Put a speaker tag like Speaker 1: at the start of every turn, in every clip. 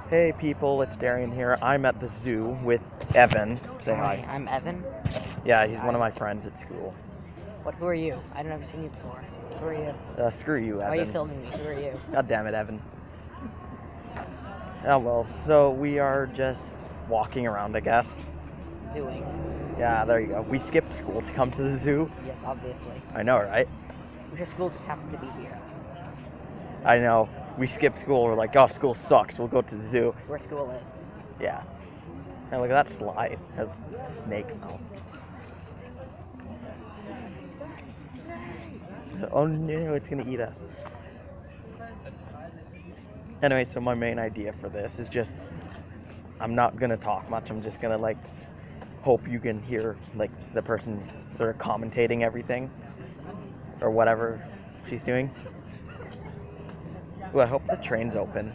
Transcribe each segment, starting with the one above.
Speaker 1: Hey people, it's Darian here. I'm at the zoo with Evan. Say
Speaker 2: Hi,
Speaker 1: hi.
Speaker 2: I'm Evan.
Speaker 1: Yeah, he's one of my friends at school.
Speaker 2: Who are you? I've never seen you before. Who are you?
Speaker 1: Screw you, Evan.
Speaker 2: Why are you filming me? Who are you?
Speaker 1: God damn it, Evan. Oh well, so we are just walking around, I guess.
Speaker 2: Zooing.
Speaker 1: Yeah, there you go. We skipped school to come to the zoo.
Speaker 2: Yes, obviously.
Speaker 1: I know, right?
Speaker 2: Your school just happened to be here.
Speaker 1: I know. We skipped school. We're like, oh, school sucks. We'll go to the zoo.
Speaker 2: Where school is.
Speaker 1: Yeah. And look at that slide. It has a snake mouth. Oh no, it's gonna eat us. Anyway, so my main idea for this is just, I'm not gonna talk much. I'm just gonna like hope you can hear like the person sort of commentating everything or whatever she's doing. Ooh, I hope the train's open.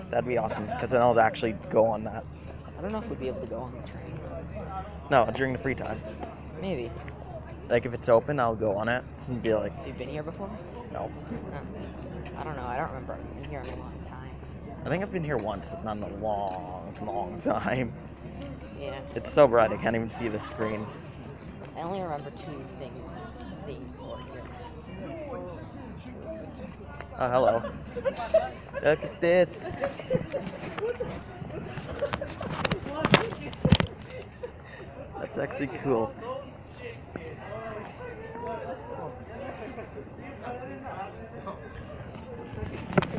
Speaker 1: That'd be awesome because then I'll actually go on that.
Speaker 2: I don't know if we'd be able to go on the train.
Speaker 1: No, during the free time.
Speaker 2: Maybe.
Speaker 1: Like if it's open, I'll go on it and be like,
Speaker 2: Have you been here before?
Speaker 1: no.
Speaker 2: I don't know. I don't remember being here in a long time.
Speaker 1: I think I've been here once, but not in a long time.
Speaker 2: Yeah.
Speaker 1: It's so bright I can't even see the screen.
Speaker 2: I only remember two things seeing before here.
Speaker 1: Oh, hello. Look at it. That's actually cool.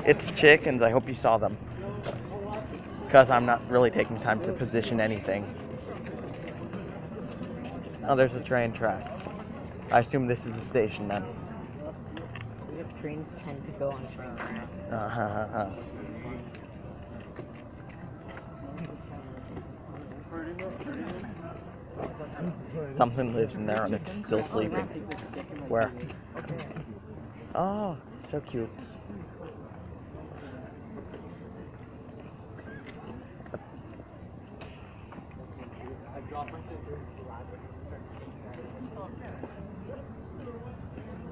Speaker 1: It's chickens. I hope you saw them. Because I'm not really taking time to position anything. Oh, there's the train tracks. I assume this is a station then.
Speaker 2: Trains tend to go on train tracks.
Speaker 1: Something lives in there and it's still sleeping. Where? Oh, so cute.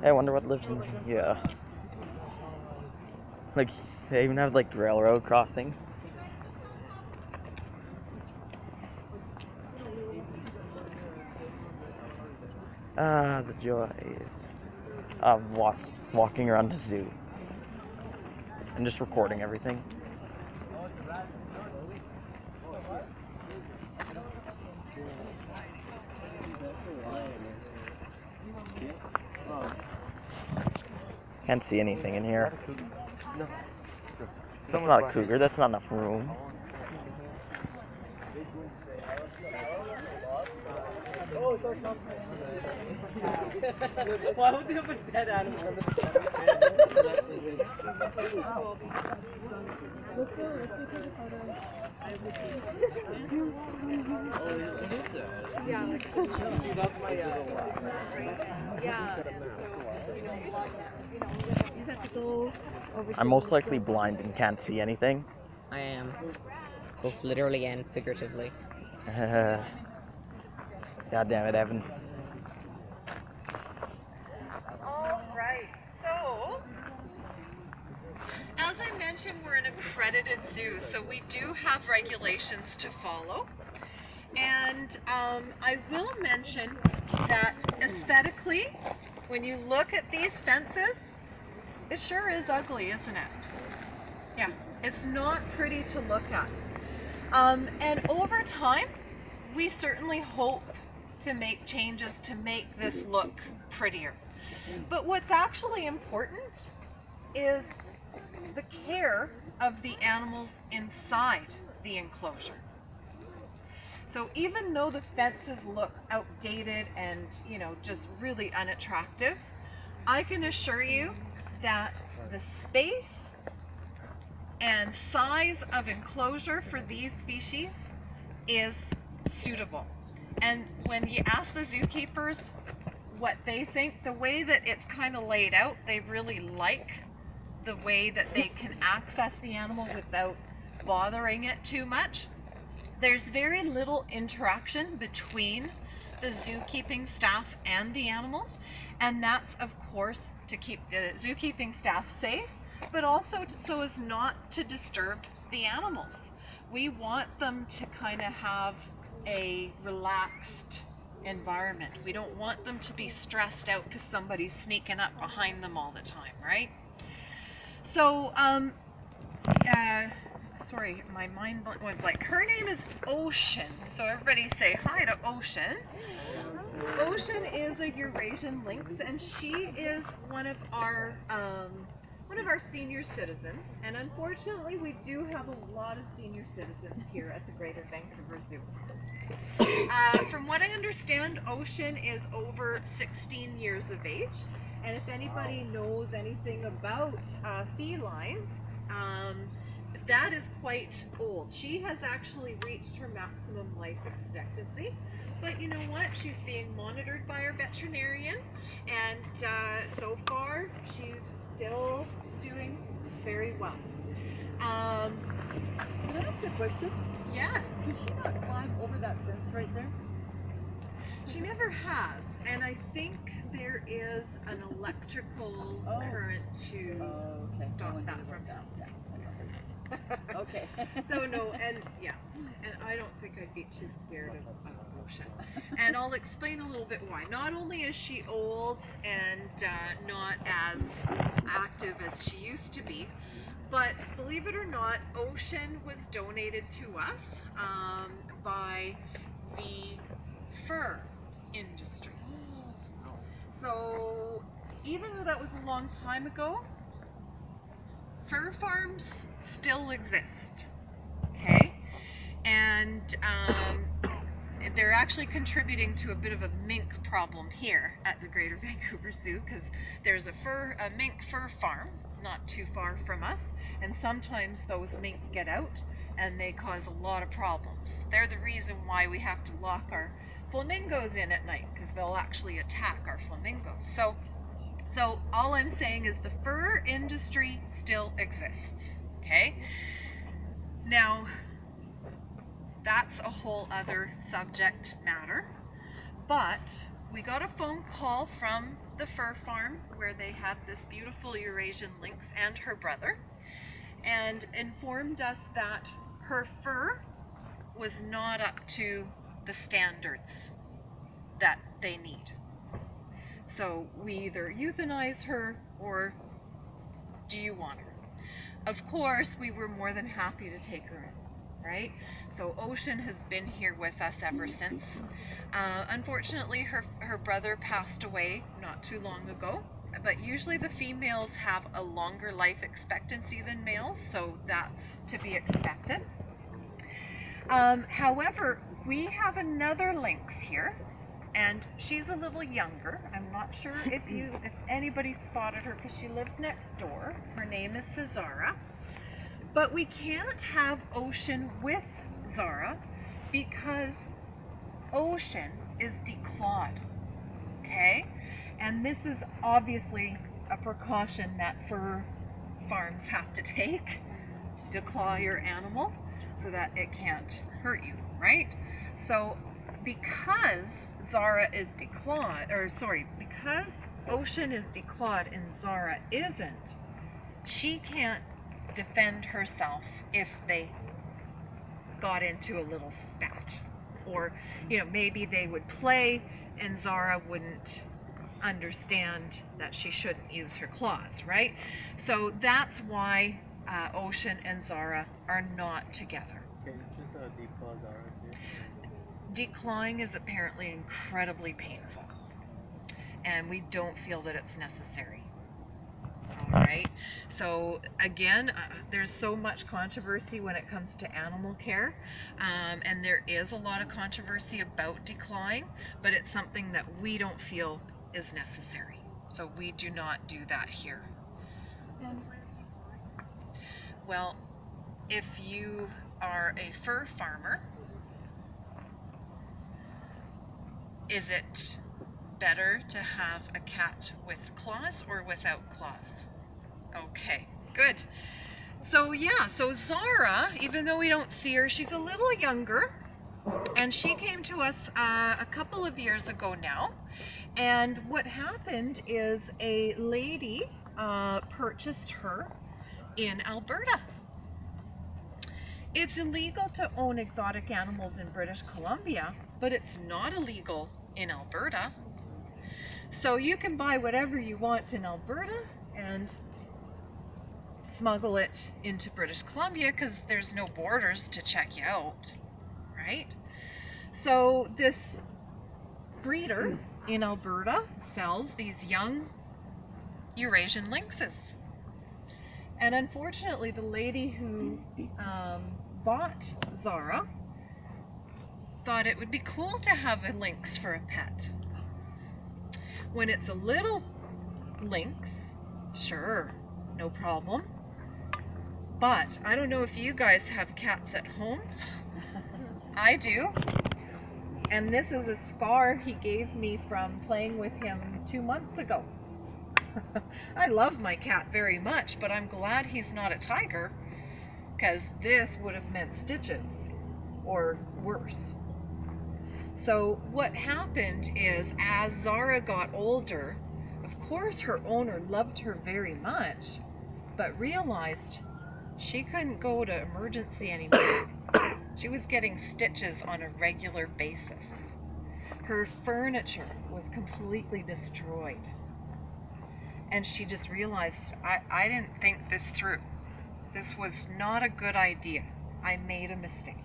Speaker 1: Hey, I wonder what lives in here. Like, they even have like railroad crossings. Ah, the joys of walking around the zoo and just recording everything. Can't see anything in here. That's not a cougar. That's not enough room.
Speaker 3: Why would they have a dead animal on the
Speaker 4: Yeah, like yeah. You just have to go over.
Speaker 1: I'm most likely blind and can't see anything.
Speaker 2: I am. Both literally and figuratively.
Speaker 1: God damn it, Evan.
Speaker 5: Alright, so as I mentioned, we're an accredited zoo, so we do have regulations to follow. And I will mention that aesthetically, when you look at these fences, it sure is ugly, isn't it? Yeah, it's not pretty to look at. And over time, we certainly hope to make changes to make this look prettier. But what's actually important is the care of the animals inside the enclosure. So even though the fences look outdated and, you know, just really unattractive, I can assure you that the space and size of enclosure for these species is suitable. And when you ask the zookeepers what they think, the way that it's kind of laid out, they really like the way that they can access the animal without bothering it too much. There's very little interaction between the zookeeping staff and the animals, and that's of course to keep the zookeeping staff safe, but also so as not to disturb the animals. We want them to kind of have a relaxed environment. We don't want them to be stressed out because somebody's sneaking up behind them all the time, right? So, sorry, my mind went blank. Her name is Ocean. So everybody say hi to Ocean. Ocean is a Eurasian lynx, and she is one of our senior citizens. And unfortunately, we do have a lot of senior citizens here at the Greater Vancouver Zoo. From what I understand, Ocean is over 16 years of age. And if anybody knows anything about felines, that is quite old. She has actually reached her maximum life expectancy. But you know what? She's being monitored by our veterinarian, and so far she's still doing very well.
Speaker 3: Can I ask a question?
Speaker 5: Yes.
Speaker 3: Did she not climb over that fence right there?
Speaker 5: She never has, and I think there is an electrical
Speaker 3: Oh.
Speaker 5: current to
Speaker 3: Okay.
Speaker 5: stop
Speaker 3: I wondered
Speaker 5: that
Speaker 3: about
Speaker 5: from
Speaker 3: that. Yeah. Okay.
Speaker 5: So no, and yeah, and I don't think I'd be too scared of Ocean. And I'll explain a little bit why. Not only is she old and not as active as she used to be, but believe it or not, Ocean was donated to us by the fur industry. So even though that was a long time ago, fur farms still exist, okay? And they're actually contributing to a bit of a mink problem here at the Greater Vancouver Zoo, because there's a mink fur farm not too far from us, and sometimes those mink get out and they cause a lot of problems. They're the reason why we have to lock our flamingos in at night, because they'll actually attack our flamingos. So all I'm saying is the fur industry still exists, okay? Now, that's a whole other subject matter, but we got a phone call from the fur farm where they had this beautiful Eurasian lynx and her brother, and informed us that her fur was not up to the standards that they need. So we either euthanize her, or do you want her? Of course, we were more than happy to take her in, right? So Ocean has been here with us ever since. Unfortunately, her brother passed away not too long ago, but usually the females have a longer life expectancy than males, so that's to be expected. However, we have another lynx here, and she's a little younger. I'm not sure if anybody spotted her, because she lives next door. Her name is Cesara. But we can't have Ocean with Zara because Ocean is declawed, okay? And this is obviously a precaution that fur farms have to take. Declaw your animal so that it can't hurt you, right? So because Zara is declawed, because Ocean is declawed and Zara isn't, she can't defend herself if they got into a little spat. Or, you know, maybe they would play and Zara wouldn't understand that she shouldn't use her claws, right? So that's why Ocean and Zara are not together.
Speaker 3: Can you just declaw Zara?
Speaker 5: Declawing is apparently incredibly painful, and we don't feel that it's necessary. All right, so again, there's so much controversy when it comes to animal care, and there is a lot of controversy about declawing, but it's something that we don't feel is necessary, so we do not do that here. Well, if you are a fur farmer, is it better to have a cat with claws or without claws? Okay, good. So yeah, so Zara, even though we don't see her, she's a little younger, and she came to us a couple of years ago now. And what happened is a lady purchased her in Alberta. It's illegal to own exotic animals in British Columbia, but it's not illegal in Alberta. So you can buy whatever you want in Alberta and smuggle it into British Columbia because there's no borders to check you out, right? So this breeder in Alberta sells these young Eurasian lynxes. And unfortunately, the lady who bought Zara thought it would be cool to have a lynx for a pet. When it's a little lynx, sure, no problem. But I don't know if you guys have cats at home. I do. And this is a scar he gave me from playing with him 2 months ago. I love my cat very much, but I'm glad he's not a tiger, because this would have meant stitches or worse. So what happened is, as Zara got older, of course her owner loved her very much, but realized she couldn't go to emergency anymore. She was getting stitches on a regular basis. Her furniture was completely destroyed. And she just realized, I didn't think this through. This was not a good idea. I made a mistake.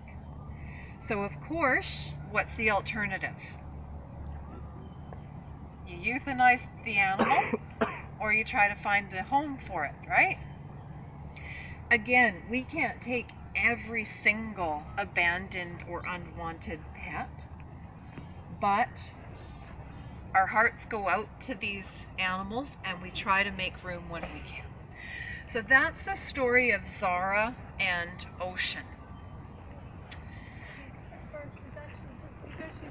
Speaker 5: So of course, what's the alternative? You euthanize the animal, or you try to find a home for it, right? Again, we can't take every single abandoned or unwanted pet, but our hearts go out to these animals and we try to make room when we can. So that's the story of Zara and Ocean.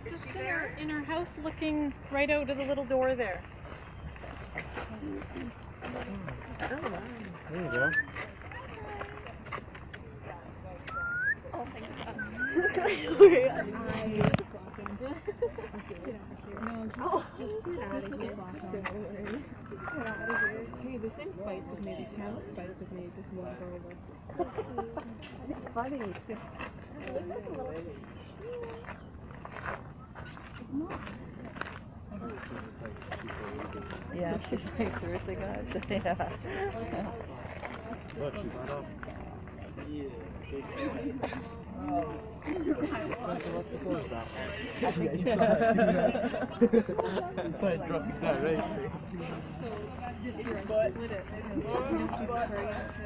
Speaker 4: She's just there in her house looking right out of the little door there.
Speaker 1: There you go.
Speaker 4: Oh, thank God.
Speaker 3: Hey, the same fights with me, these small fights with me, just one over. It's funny.
Speaker 2: Yeah, she's like, seriously, guys? Yeah.
Speaker 6: Look, she got up.
Speaker 4: This year I split it because you have to carry it to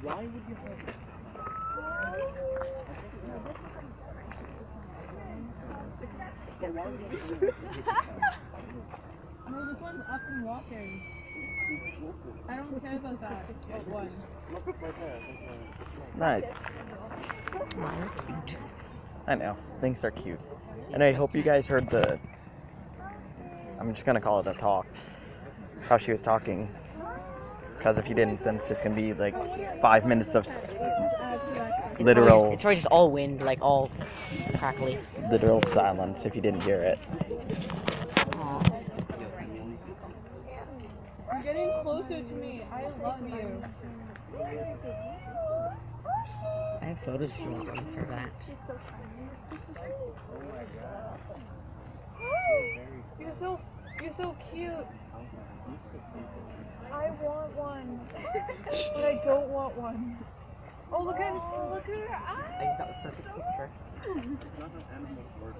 Speaker 6: Why would you have it?
Speaker 3: No, this one's up and walking. I don't care about that. But one.
Speaker 6: Look up right there.
Speaker 1: Nice. I know. Things are cute. And I hope you guys heard the... I'm just gonna call it a talk. How she was talking. Because if you didn't, then it's just gonna be like 5 minutes of literal...
Speaker 2: It's probably just all wind, like all crackly.
Speaker 1: Literal silence if you didn't hear it.
Speaker 3: You're getting closer to me. I love you.
Speaker 2: I have photos if you want one for that.
Speaker 3: You're so cute. I want one, but I don't want one. Oh, look at her eyes.
Speaker 2: I just got the perfect picture.
Speaker 6: It's not an animal word.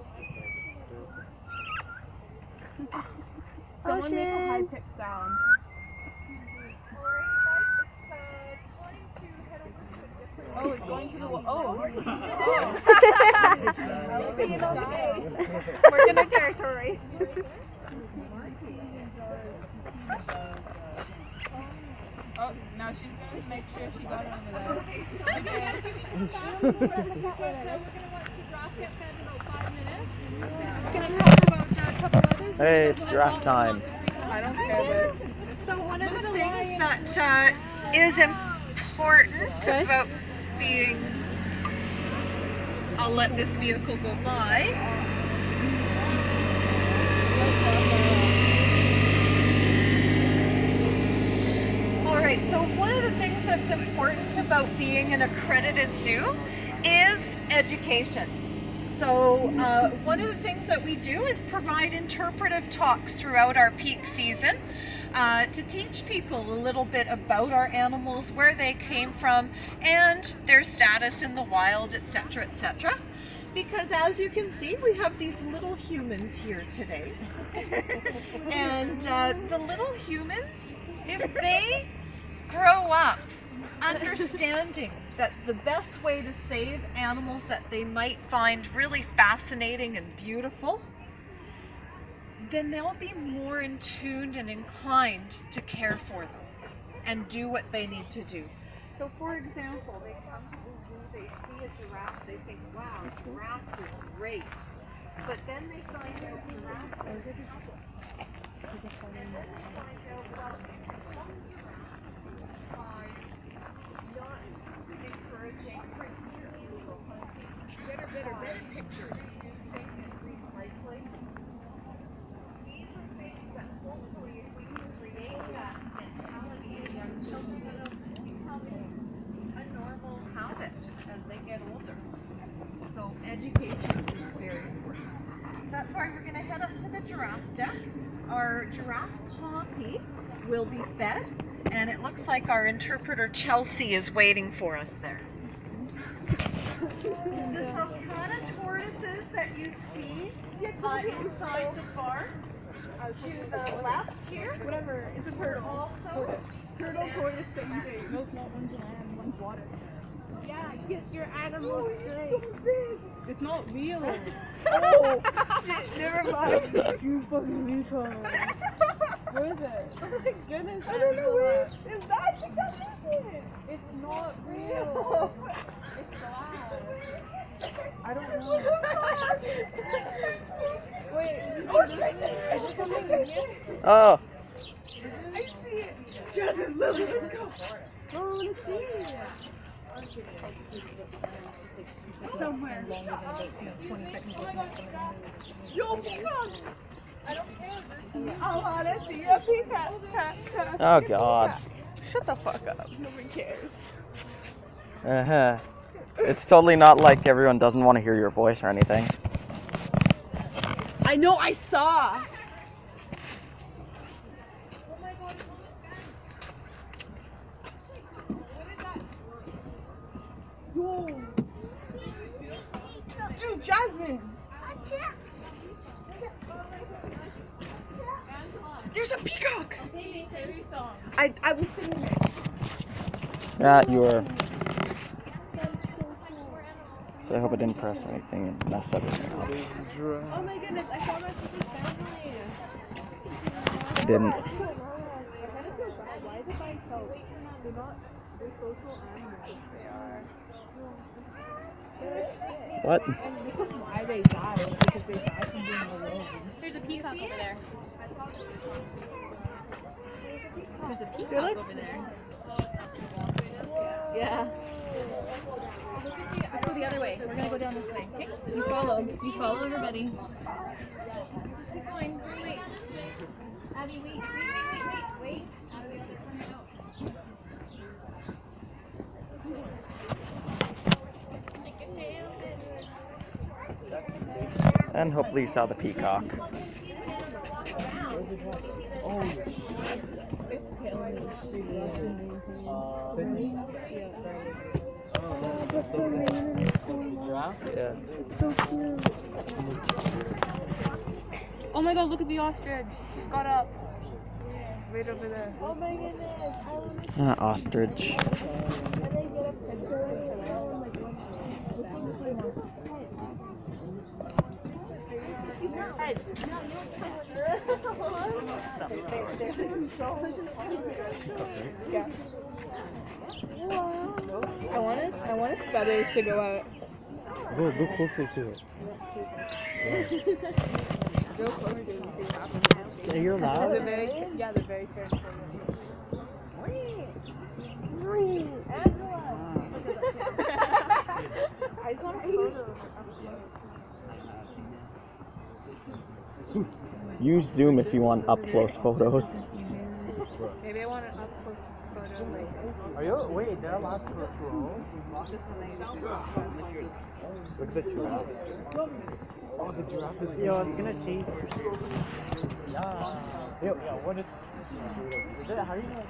Speaker 3: Someone make a high pitched sound. Oh, it's going to the wall. Oh.
Speaker 4: We're gonna territory.
Speaker 3: Oh, now she's gonna make sure she got it on the way. Okay.
Speaker 4: get fed in about 5 minutes. It's gonna talk about a couple others.
Speaker 1: Hey, it's giraffe time.
Speaker 3: I don't care.
Speaker 5: So one of the things that is important about being, I'll let this vehicle go by. All right, so one of the things that's important about being an accredited zoo is education. So one of the things that we do is provide interpretive talks throughout our peak season to teach people a little bit about our animals, where they came from, and their status in the wild, etc., etc. Because as you can see, we have these little humans here today. And the little humans, if they grow up understanding that the best way to save animals that they might find really fascinating and beautiful, then they'll be more in tune and inclined to care for them and do what they need to do. So for example, they come to the zoo, they see a giraffe, they think, wow, giraffes are great. But then they find out giraffes are encouraging illegal hunting. Better pictures. Recycling. These are things that hopefully, if we can create that mentality in young children, it'll become a normal habit as they get older. So education is very important. That's why we're going to head up to the giraffe deck. Our giraffe Poppy will be fed, and it looks like our interpreter Chelsea is waiting for us there. The sulcata tortoises that you see inside the barn to the left here.
Speaker 3: Whatever. It's a turtle.
Speaker 5: Also,
Speaker 3: Turtle, tortoise, same thing. No, not one's land, one's water.
Speaker 4: Yeah, get your animals straight.
Speaker 3: So big. It's not real.
Speaker 5: oh, shit, never mind.
Speaker 3: You fucking retard. Where is it?
Speaker 4: Oh my goodness.
Speaker 3: I don't know where. Is that? It's not real. It's glass. I don't know. Wait. Is it something here?
Speaker 1: Oh,
Speaker 3: I see it. Jasmine, Lily, let's go. Oh, I want to see it. Somewhere. Yo, peacocks! I don't care. I want to see a peacock.
Speaker 1: oh God.
Speaker 3: Shut the fuck up. Nobody cares.
Speaker 1: Uh-huh. It's totally not like everyone doesn't want to hear your voice or anything.
Speaker 3: I know, I saw. Yo. Dude, Jasmine. There's a peacock. I was sitting there.
Speaker 1: Yeah, you were. So I hope I didn't press anything and mess everything up.
Speaker 3: Oh my goodness, I saw my sister's family.
Speaker 1: Didn't.
Speaker 3: Why is it by itself? They're not, they're social animals. They are.
Speaker 1: What?
Speaker 3: And this is why they die, because they die from being alone.
Speaker 4: There's a peacock over there. There's a
Speaker 3: They're
Speaker 4: peacock
Speaker 3: like-
Speaker 4: over there.
Speaker 3: Yeah.
Speaker 4: Let's go the other way. We're gonna go down this way. Okay? You follow. You follow everybody. Just keep going. Just wait. Abby, wait. Wait. Abby, the other corner out.
Speaker 1: And hopefully you saw the peacock. Yeah.
Speaker 3: Oh my god, look at the ostrich. She's got up. Right over there. Oh my goodness.
Speaker 1: Ostrich.
Speaker 3: I want its feathers to go out.
Speaker 6: Go closer to it.
Speaker 3: Go closer to see what happens.
Speaker 6: Yeah, you're
Speaker 3: They're
Speaker 6: loud.
Speaker 3: very, yeah, they're very careful. I just want a photo.
Speaker 1: Use Zoom if you want up close photos.
Speaker 3: Maybe I want an up close photo. Like,
Speaker 6: Are you? Wait, they're allowed to scroll. Look at the giraffe. Oh, the giraffe is. Yo, it's gonna change. Yeah. Yo, what is? How do you know?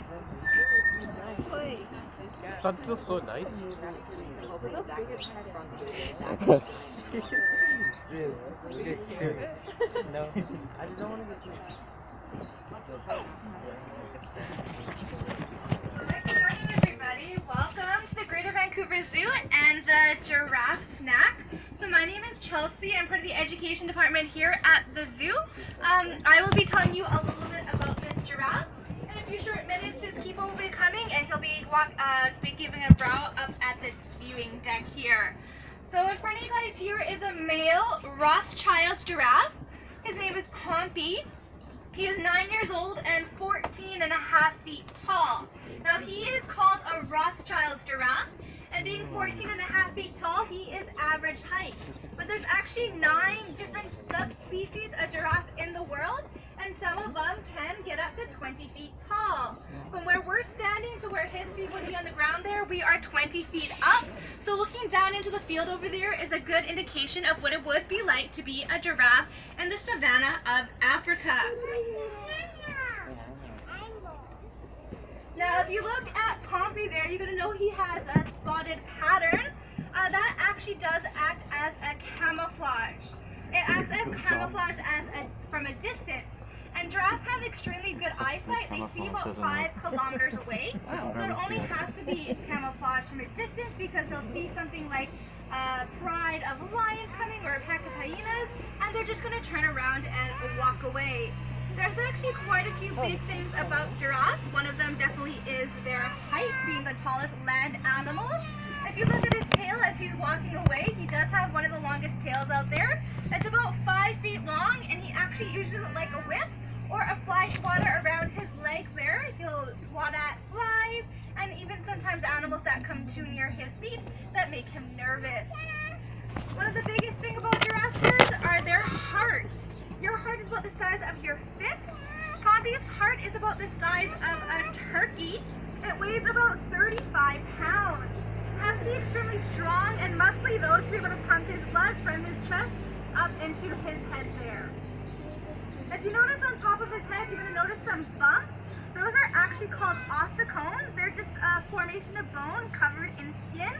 Speaker 6: The sun feels so nice. No, I just don't want to get.
Speaker 7: Good morning, everybody. Welcome to the Greater Vancouver Zoo and the Giraffe Snack. So my name is Chelsea. I'm part of the education department here at the zoo. I will be telling you a little bit about this giraffe. In a few short minutes, his keeper will be coming and he'll be giving a brow up at the viewing deck here. So in front of you guys here is a male Rothschild giraffe. His name is Pompey. He is 9 years old and 14.5 feet tall. Now he is called a Rothschild giraffe, and being 14.5 feet tall, he is average height. But there's actually 9 different subspecies of giraffe in the world, and some of them can get up to 20 feet tall. From where we're standing to where his feet would be on the ground there, we are 20 feet up. So looking down into the field over there is a good indication of what it would be like to be a giraffe in the savannah of Africa. Now, if you look at Pompey there, you're going to know he has a spotted pattern. That actually does act as a camouflage. It acts as camouflage from a distance. And giraffes have extremely good eyesight. They see about 5 kilometers away. So it only has to be camouflage from a distance because they'll see something like a pride of lions coming or a pack of hyenas, and they're just going to turn around and walk away. There's actually quite a few big things about giraffes. One of them definitely is their height, being the tallest land animals. If you look at his tail as he's walking away, he does have one of the longest tails out there. It's about 5 feet long, and he actually uses it like a whip or a fly swatter around his legs there. He'll swat at flies and even sometimes animals that come too near his feet that make him nervous. One of the biggest things about giraffes are their heart. Your heart is about the size of your fist. Pompey's heart is about the size of a turkey. It weighs about 35 pounds. It has to be extremely strong and muscly though to be able to pump his blood from his chest up into his head there. If you notice on top of his head, you're going to notice some bumps. Those are actually called ossicones. They're just a formation of bone covered in skin.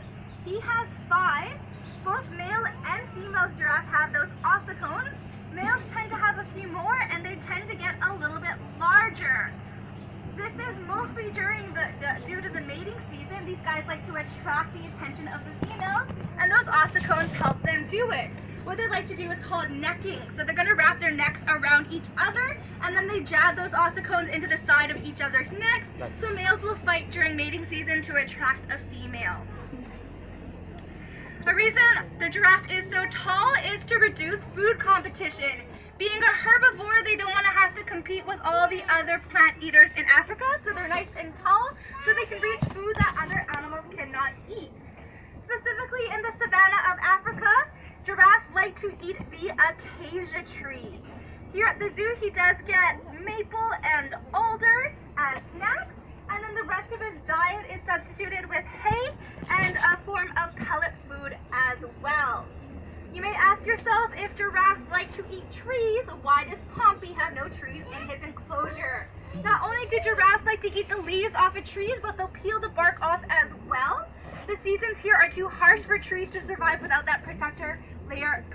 Speaker 7: He has 5. Both male and female giraffes have those ossicones. Males tend to have a few more, and they tend to get a little bit larger. This is mostly due to the mating season. These guys like to attract the attention of the females, and those ossicones help them do it. What they like to do is called necking. So they're going to wrap their necks around each other, and then they jab those ossicones into the side of each other's necks. So males will fight during mating season to attract a female. The reason the giraffe is so tall is to reduce food competition. Being a herbivore, they don't want to have to compete with all the other plant eaters in Africa, so they're nice and tall, so they can reach food that other animals cannot eat. Specifically in the savannah of Africa, giraffes like to eat the acacia tree. Here at the zoo, he does get maple and alder as snacks, and then the rest of his diet is substituted with hay and a form of pellet food as well. You may ask yourself, if giraffes like to eat trees, why does Pompey have no trees in his enclosure? Not only do giraffes like to eat the leaves off of trees, but they'll peel the bark off as well. The seasons here are too harsh for trees to survive without that protective layer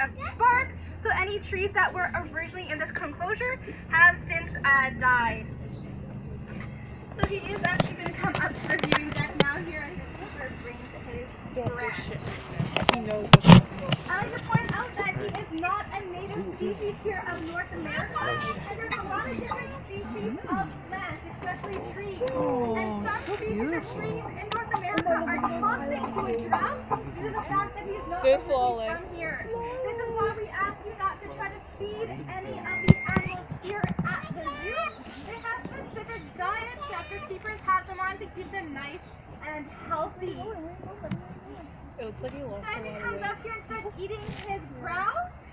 Speaker 7: of bark, so any trees that were originally in this enclosure have since died. So he is actually going to come up to the viewing deck now here, and his keeper brings his breath.
Speaker 3: He knows
Speaker 7: I like to point out that he is not a native species here of North America, and there's a lot of different species of plants, especially trees. And some species of trees in North America are toxic to giraffe due to the fact that he's not
Speaker 3: They're
Speaker 7: originally
Speaker 3: flawless.
Speaker 7: from here. This is why we ask you not to try to feed any of these animals here at the zoo. They have specific diets that the keepers have them on to keep them nice and healthy.
Speaker 3: It looks like he lost
Speaker 7: So
Speaker 3: a
Speaker 7: if he
Speaker 3: lot of
Speaker 7: comes
Speaker 3: weight.
Speaker 7: up here and starts eating his brow,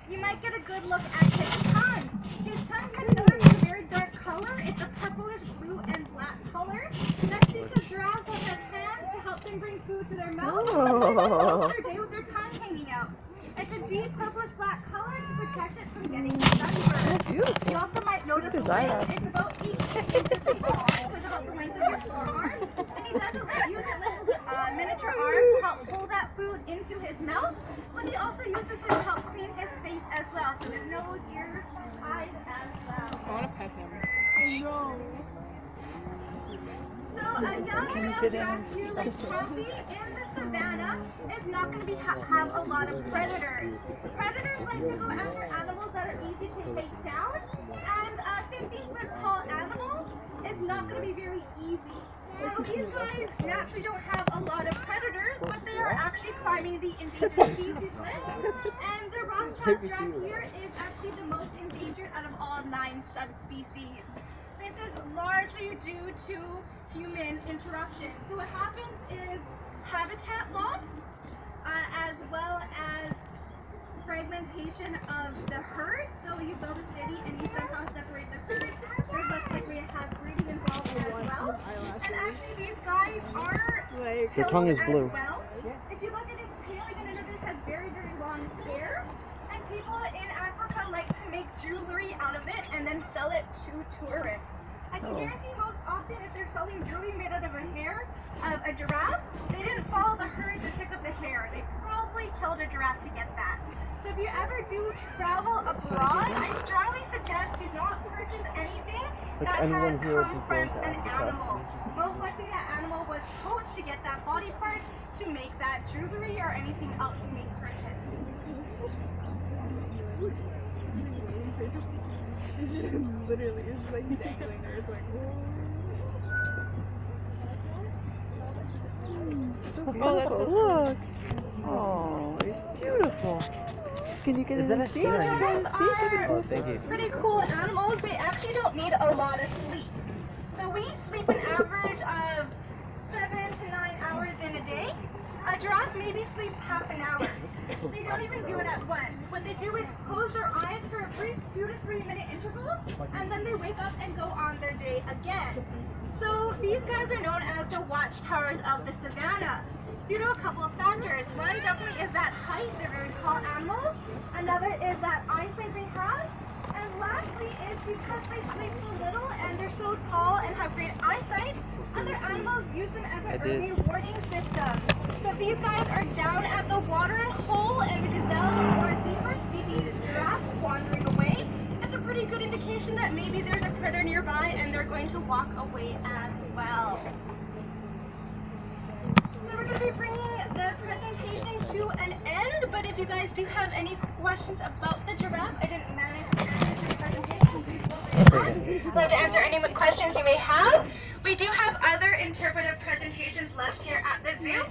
Speaker 7: you might get a good look at his tongue. His tongue, you notice, is a very dark color. It's a purplish blue and black color. That's because giraffes will have hands to help them bring food to their mouth. They go their day with their tongue hanging out. It's a deep purplish black color to protect it from getting sunburned. You also might notice the length. It's about 8 inches long. It's about the length of your forearm. And he doesn't use his miniature arms to help pull that food into his mouth, but he also uses it to help clean his face as well. So his nose, ears, eyes as well.
Speaker 3: I want to pet him.
Speaker 7: So a young male giraffe here like Trumpy in the savannah is not going to have a lot of predators. Predators like to go after animals that are easy to take down, and a 15-foot tall animal is not going to be very easy. Now these guys naturally don't have a lot of predators, but they are actually climbing the endangered species list, and the Rothschild giraffe here is actually the most endangered out of all 9 subspecies. This is largely due to human interruption. So what happens is habitat loss, as well as fragmentation of the herd. So you build a city and you somehow separate the herd. There's less likely to have breeding involved as well. And actually these guys are
Speaker 6: Their tongue is blue.
Speaker 7: as well. If you look at his tail, you're going to notice it has very, very long hair. And people in Africa like to make jewelry out of it and then sell it to tourists. I can guarantee most often if they're selling jewelry made out of a hair of a giraffe, they didn't follow the herd to pick up the hair. They probably killed a giraffe to get that. So if you ever do travel abroad, I strongly suggest do not purchase anything that has come from an animal. Most likely that animal was poached to get that body part to make that jewelry or anything else you may purchase.
Speaker 3: Literally, it's like dangling there. It's like,
Speaker 6: Oh, that's so look. Oh, it's beautiful. Can you get in and see it?
Speaker 7: Are
Speaker 6: Thank you.
Speaker 7: pretty cool animals. They actually don't need a lot of sleep. So we sleep an average of 7 to 9 hours in a day. A giraffe maybe sleeps half an hour. They don't even do it at once. What they do is close their eyes for a brief 2 to 3 minute interval, and then they wake up and go on their day again. So these guys are known as the watchtowers of the savannah due to a couple of factors. One definitely is that height, they're very tall animals. Another is that eyesight they have. And lastly is because they sleep so little and they're so tall and have great eyesight, other animals use them as an early warning system. So if these guys are down at the watering hole and the gazelle or zebra see the giraffe wandering away, it's a pretty good indication that maybe there's a predator nearby and they're going to walk away as well. So we're going to be bringing the presentation to an end, but if you guys do have any questions about the giraffe, I didn't manage to answer the presentation, please feel free to ask. I'd love to answer any questions you may have. We do have other interpretive presentations left here at the zoo.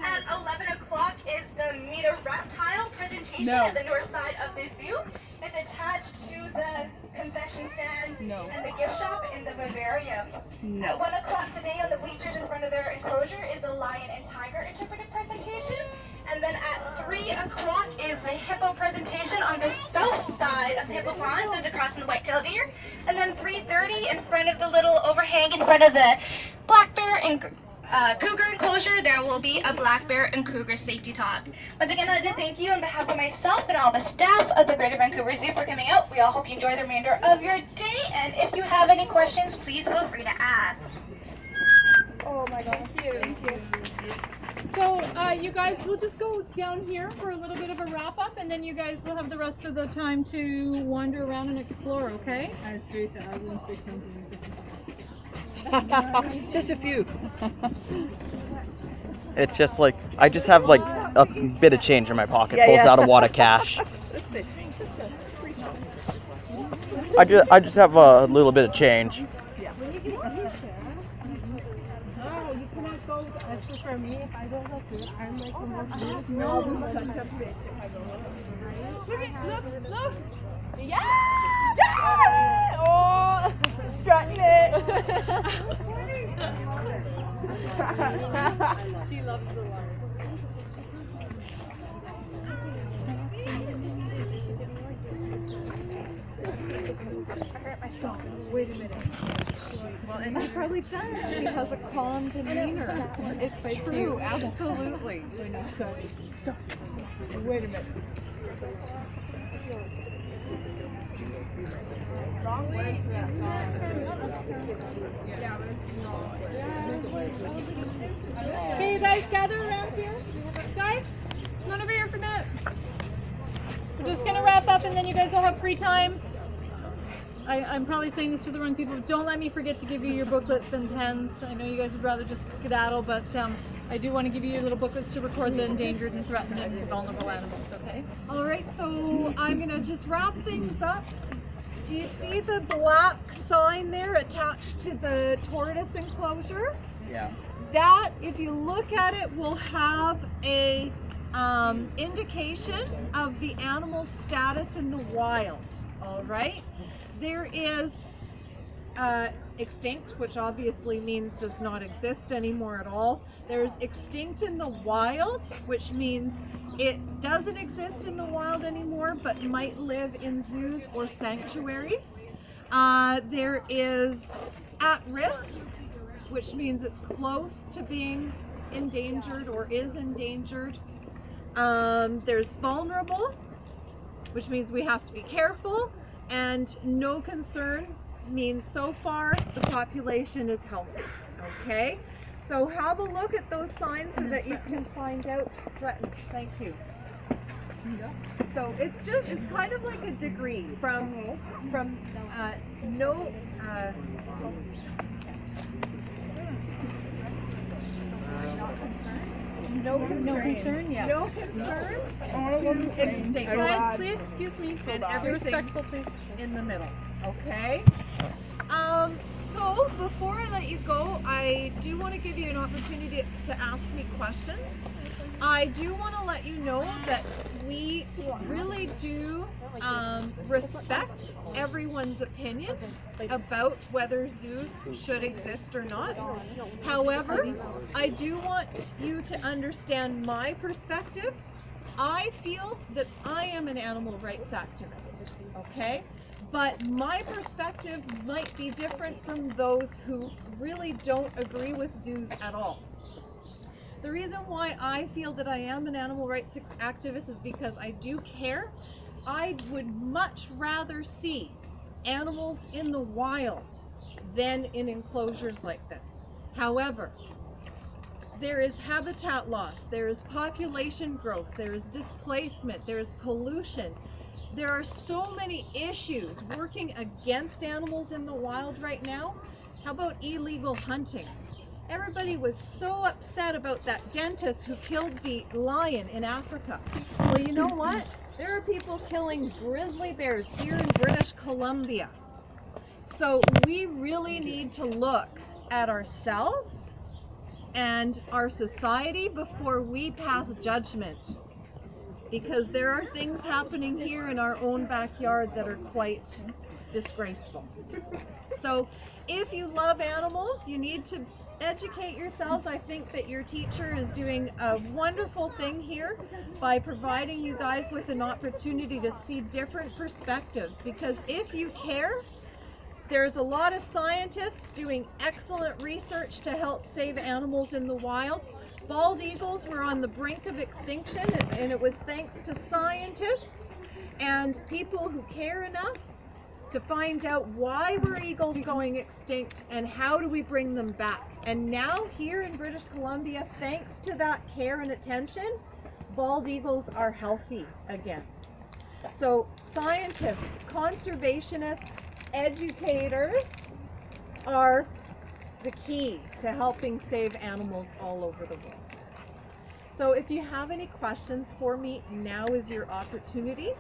Speaker 7: At 11 o'clock is the Meet a Reptile presentation at the north side of the zoo. It's attached to the concession stand and the gift shop in the vivarium. At 1 o'clock today on the bleachers in front of their enclosure is the lion and tiger interpretive presentation. And then at 3 o'clock is the hippo presentation on the south side of the hippo pond, so it's across from the white-tailed deer. And then 3:30 in front of the little overhang in front of the black bear and cougar enclosure, there will be a black bear and cougar safety talk. Once again, I'd like to thank you on behalf of myself and all the staff of the Greater Vancouver Zoo for coming out. We all hope you enjoy the remainder of your day, and if you have any questions, please feel free to ask.
Speaker 3: oh my god, thank you. So, you guys, we'll just go down here for a little bit of a wrap up, and then you guys will have the rest of the time to wander around and explore, okay?
Speaker 2: I have 3,600.
Speaker 6: Just a few.
Speaker 1: It's just like, I just have like a bit of change in my pocket,
Speaker 6: Yeah,
Speaker 1: pulls
Speaker 6: yeah.
Speaker 1: out a wad of cash. I just have a little bit of change.
Speaker 3: No, you cannot go. Actually, for me, if I go up here, I'm like Look.
Speaker 2: Yeah! Oh, strutting it.
Speaker 3: She loves the water.
Speaker 5: Wait a minute. Well, and he probably does. She has a calm demeanor. It's true, absolutely. Wait a minute.
Speaker 2: Wrong words for that song.
Speaker 3: Okay, you guys gather around here. Guys, come on over here for a minute. We're just gonna wrap up and then you guys will have free time. I'm probably saying this to the wrong people. Don't let me forget to give you your booklets and pens. I know you guys would rather just skedaddle, but I do want to give you your little booklets to record the endangered and threatened and vulnerable animals, okay?
Speaker 5: All right, so I'm gonna just wrap things up. Do you see the black sign there attached to the tortoise enclosure?
Speaker 6: Yeah.
Speaker 5: That, if you look at it, will have a indication of the animal's status in the wild. All right. There is extinct, which obviously means does not exist anymore at all. There's extinct in the wild, which means it doesn't exist in the wild anymore, but might live in zoos or sanctuaries. There is at risk, which means it's close to being endangered or is endangered. There's vulnerable, which means we have to be careful. And no concern means so far the population is healthy. Okay, so have a look at those signs so that you can find out threatened. Thank you. So it's kind of like a degree from no
Speaker 3: concern, yeah.
Speaker 5: No concern to extinct.
Speaker 3: Guys, please, excuse me.
Speaker 5: And
Speaker 3: Be
Speaker 5: everything
Speaker 3: respectful, please.
Speaker 5: in the middle. Okay. So before I let you go, I do want to give you an opportunity to ask me questions. I do want to let you know that we really do respect everyone's opinion about whether zoos should exist or not. However, I do want you to understand my perspective. I feel that I am an animal rights activist, okay? But my perspective might be different from those who really don't agree with zoos at all. The reason why I feel that I am an animal rights activist is because I do care. I would much rather see animals in the wild than in enclosures like this. However, there is habitat loss, there is population growth, there is displacement, there is pollution. There are so many issues working against animals in the wild right now. How about illegal hunting? Everybody was so upset about that dentist who killed the lion in Africa. Well, you know what? There are people killing grizzly bears here in British Columbia. So we really need to look at ourselves and our society before we pass judgment. Because there are things happening here in our own backyard that are quite disgraceful. So if you love animals, you need to educate yourselves. I think that your teacher is doing a wonderful thing here by providing you guys with an opportunity to see different perspectives. Because if you care, there's a lot of scientists doing excellent research to help save animals in the wild. Bald eagles were on the brink of extinction, and it was thanks to scientists and people who care enough to find out why were eagles going extinct and how do we bring them back. And now here in British Columbia, thanks to that care and attention, bald eagles are healthy again. So scientists, conservationists, educators are the key to helping save animals all over the world. So if you have any questions for me, now is your opportunity.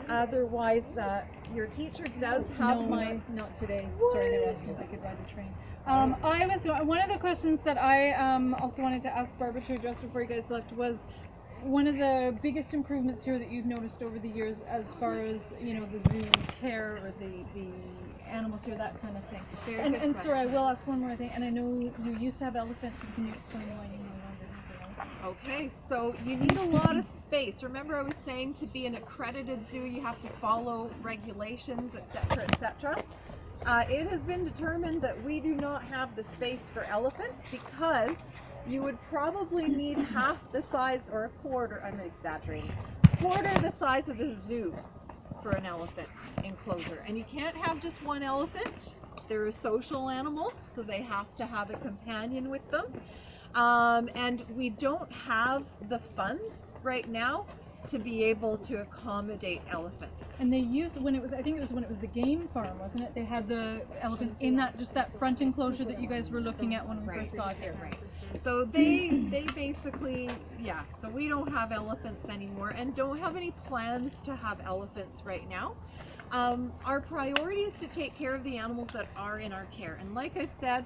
Speaker 5: Otherwise, your teacher does have my...
Speaker 3: Not today. Sorry, they were asking if they could ride the train. One of the questions that I also wanted to ask Barbara to address before you guys left was, one of the biggest improvements here that you've noticed over the years, as far as the zoo care or the animals here, that kind of thing? And sorry, I will ask one more thing. And I know you used to have elephants. And can you explain why you no longer have them?
Speaker 5: Okay, so you need a lot of space. Remember, I was saying to be an accredited zoo, you have to follow regulations, etc., etc. It has been determined that we do not have the space for elephants because you would probably need half the size, or a quarter, I'm exaggerating, quarter the size of the zoo for an elephant enclosure. And you can't have just one elephant. They're a social animal, so they have to have a companion with them. And we don't have the funds right now to be able to accommodate elephants.
Speaker 3: And they used, I think it was when it was the game farm, wasn't it? They had the elephants in that front enclosure that you guys were looking at when we first got here.
Speaker 5: Right. So they basically, so we don't have elephants anymore and don't have any plans to have elephants right now. Our priority is to take care of the animals that are in our care. And like I said,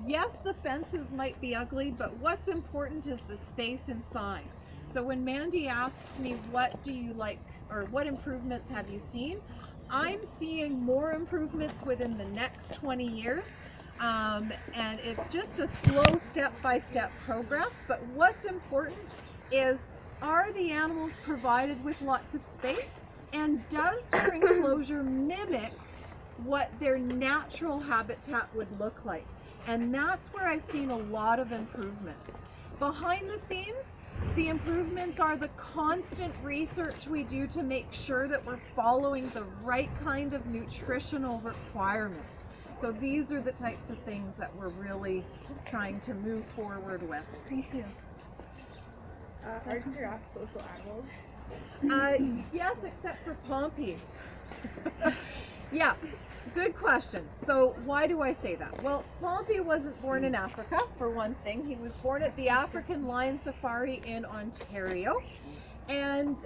Speaker 5: yes, the fences might be ugly, but what's important is the space inside. So when Mandy asks me, what do you like, or what improvements have you seen? I'm seeing more improvements within the next 20 years. And it's just a slow step-by-step progress. But what's important is, are the animals provided with lots of space? And does their enclosure mimic what their natural habitat would look like? And that's where I've seen a lot of improvements. Behind the scenes, the improvements are the constant research we do to make sure that we're following the right kind of nutritional requirements. So these are the types of things that we're really trying to move forward with.
Speaker 3: Thank you.
Speaker 7: Are giraffes social animals?
Speaker 5: Yes, except for Pompey. Yeah, good question. So why do I say that? Well, Pompey wasn't born in Africa, for one thing. He was born at the African Lion Safari in Ontario. And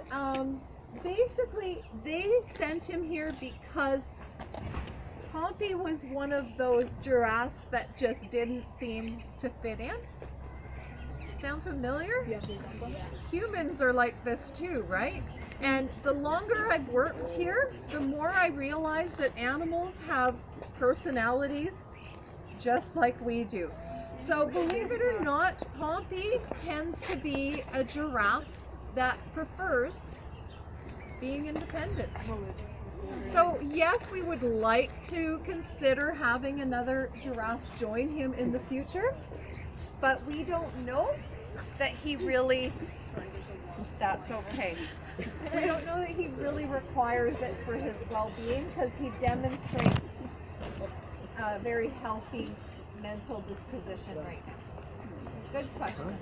Speaker 5: basically, they sent him here because Pompey was one of those giraffes that just didn't seem to fit in. Sound familiar? Yeah. Humans are like this too, right? And the longer I've worked here, the more I realize that animals have personalities just like we do. So believe it or not, Pompey tends to be a giraffe that prefers being independent. So yes, we would like to consider having another giraffe join him in the future, but we don't know that he really, that's okay. We don't know that he really requires it for his well-being because he demonstrates a very healthy mental disposition right now. Good question.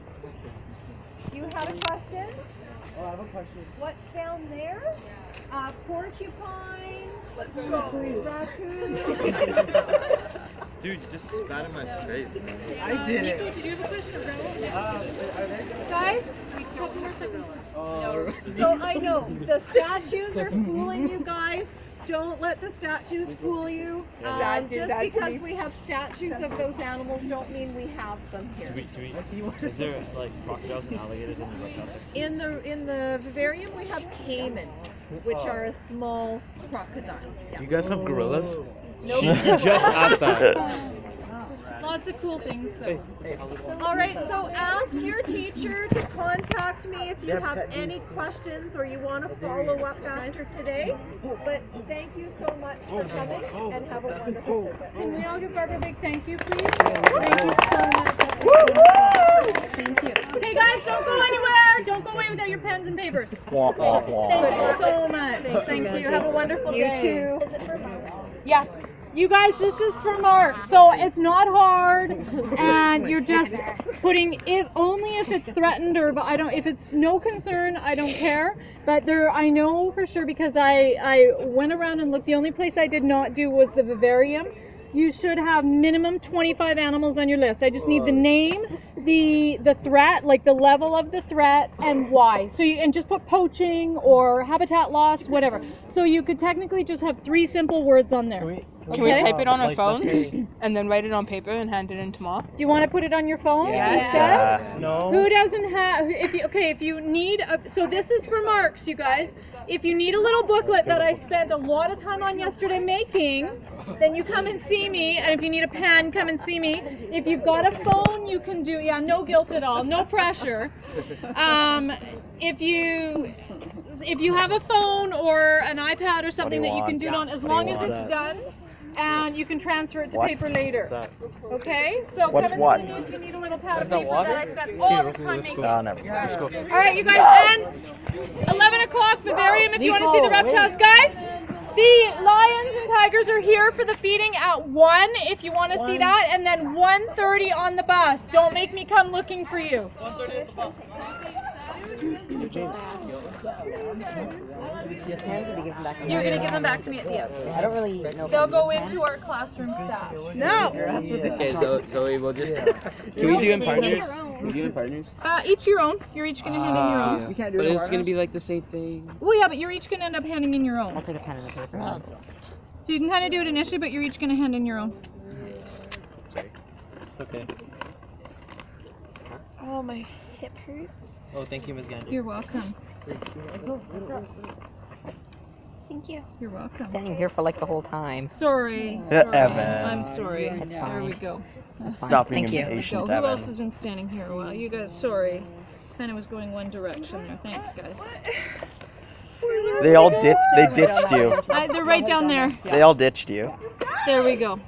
Speaker 5: You had a question?
Speaker 6: Oh, I have a question.
Speaker 5: What's down there? Porcupines, raccoons.
Speaker 8: Dude, you just spat in my face.
Speaker 6: I did
Speaker 3: Nico,
Speaker 6: it.
Speaker 3: did you have a question?
Speaker 6: Are they?
Speaker 3: Guys, a couple more seconds.
Speaker 5: No. So I know the statues are fooling you guys. Don't let the statues fool you. Just because we have statues of those animals don't mean we have them here.
Speaker 8: Is there like crocodiles and alligators in the reptile?
Speaker 5: In the vivarium we have caiman, which are a small crocodile. Yeah.
Speaker 8: Do you guys have gorillas?
Speaker 5: Nope.
Speaker 8: You just asked that.
Speaker 3: Lots of cool things though.
Speaker 5: All right, so ask your teacher to contact me if you have any questions or you want to follow up after today. But thank you so much for coming and have a wonderful visit.
Speaker 3: Can we all give Barbara a big thank you, please? Thank you so much. Thank you. Okay, guys, don't go anywhere. Don't go away without your pens and papers. Thank you so much. Thank you. Have a wonderful day.
Speaker 5: You too.
Speaker 3: Yes. You guys, this is for Mark, so it's not hard, and you're just putting if only if it's threatened or if it's no concern, I don't care. But I know for sure because I went around and looked. The only place I did not do was the vivarium. You should have minimum 25 animals on your list. I just need the name, the threat, like the level of the threat, and why. So and just put poaching or habitat loss, whatever. So you could technically just have 3 simple words on there.
Speaker 9: Can we
Speaker 3: Okay.
Speaker 9: type it on our
Speaker 6: Like,
Speaker 9: phones
Speaker 6: okay.
Speaker 9: and then write it on paper and hand it in tomorrow?
Speaker 3: Do you want to put it on your phone
Speaker 9: Yes.
Speaker 3: instead?
Speaker 6: No.
Speaker 3: Who doesn't have? If you need a, so this is for marks, you guys. If you need a little booklet that I spent a lot of time on yesterday making, then you come and see me. And if you need a pen, come and see me. If you've got a phone, you can do. Yeah, no guilt at all, no pressure. If you have a phone or an iPad or something
Speaker 1: you
Speaker 3: that you can
Speaker 1: want?
Speaker 3: do it on, as
Speaker 1: What do
Speaker 3: long
Speaker 1: you
Speaker 3: as
Speaker 1: want?
Speaker 3: it's done, and you can transfer it to
Speaker 1: What?
Speaker 3: paper later. Okay, so
Speaker 1: What's
Speaker 3: come and
Speaker 1: what?
Speaker 3: see me if you need a little pad of
Speaker 6: that
Speaker 3: paper
Speaker 6: water?
Speaker 3: that I spent all this time making.
Speaker 1: Oh, never.
Speaker 6: Let's go.
Speaker 3: All right, you guys, and 11 o'clock, Vivarium, if you want to see the reptiles, guys. The lions and tigers are here for the feeding at 1 if you want to see that, and then 1:30 on the bus. Don't make me come looking for you.
Speaker 2: Just hands or to give them back?
Speaker 3: You're going to give them back to me at the end.
Speaker 2: I don't really know.
Speaker 3: They'll go into our classroom stash.
Speaker 8: Okay, Zoe, we'll just. Can we do in partners? Can we do in partners?
Speaker 3: Each your own. You're each going to hand in your own.
Speaker 6: We can't do
Speaker 8: But
Speaker 6: it.
Speaker 8: it's gonna be like the same thing.
Speaker 3: Well, yeah, but you're each going to end up handing in your
Speaker 2: I'll
Speaker 3: own.
Speaker 2: take a pen and a paper.
Speaker 3: So you can kind of do it initially, but you're each going to hand in your own.
Speaker 8: It's okay.
Speaker 4: Oh, my hip hurts.
Speaker 8: Oh, thank you, Ms. Gander.
Speaker 3: You're welcome.
Speaker 4: Thank you.
Speaker 3: You're welcome.
Speaker 2: Standing here for like the whole time.
Speaker 3: Sorry.
Speaker 1: Yeah,
Speaker 3: sorry.
Speaker 1: Evan.
Speaker 3: I'm sorry.
Speaker 2: That's
Speaker 3: There we
Speaker 2: fine.
Speaker 3: go.
Speaker 2: Fine.
Speaker 1: Stop being
Speaker 2: Thank you.
Speaker 1: impatient,
Speaker 3: Who else
Speaker 1: Evan.
Speaker 3: has been standing here a while? You guys, sorry. Kind of was going one direction there. Thanks, guys.
Speaker 1: They all ditched. They ditched you.
Speaker 3: They're right down there.
Speaker 1: They all ditched you.
Speaker 3: There we go.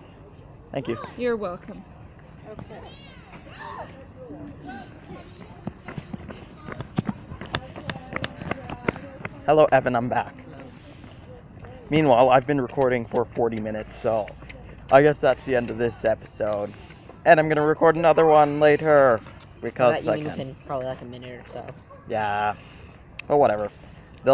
Speaker 1: Thank you.
Speaker 3: You're welcome.
Speaker 1: Hello, Evan. I'm back. Meanwhile, I've been recording for 40 minutes, so I guess that's the end of this episode. And I'm gonna record another one later because I
Speaker 2: Even
Speaker 1: can.
Speaker 2: within probably like a minute or so.
Speaker 1: Yeah. But whatever.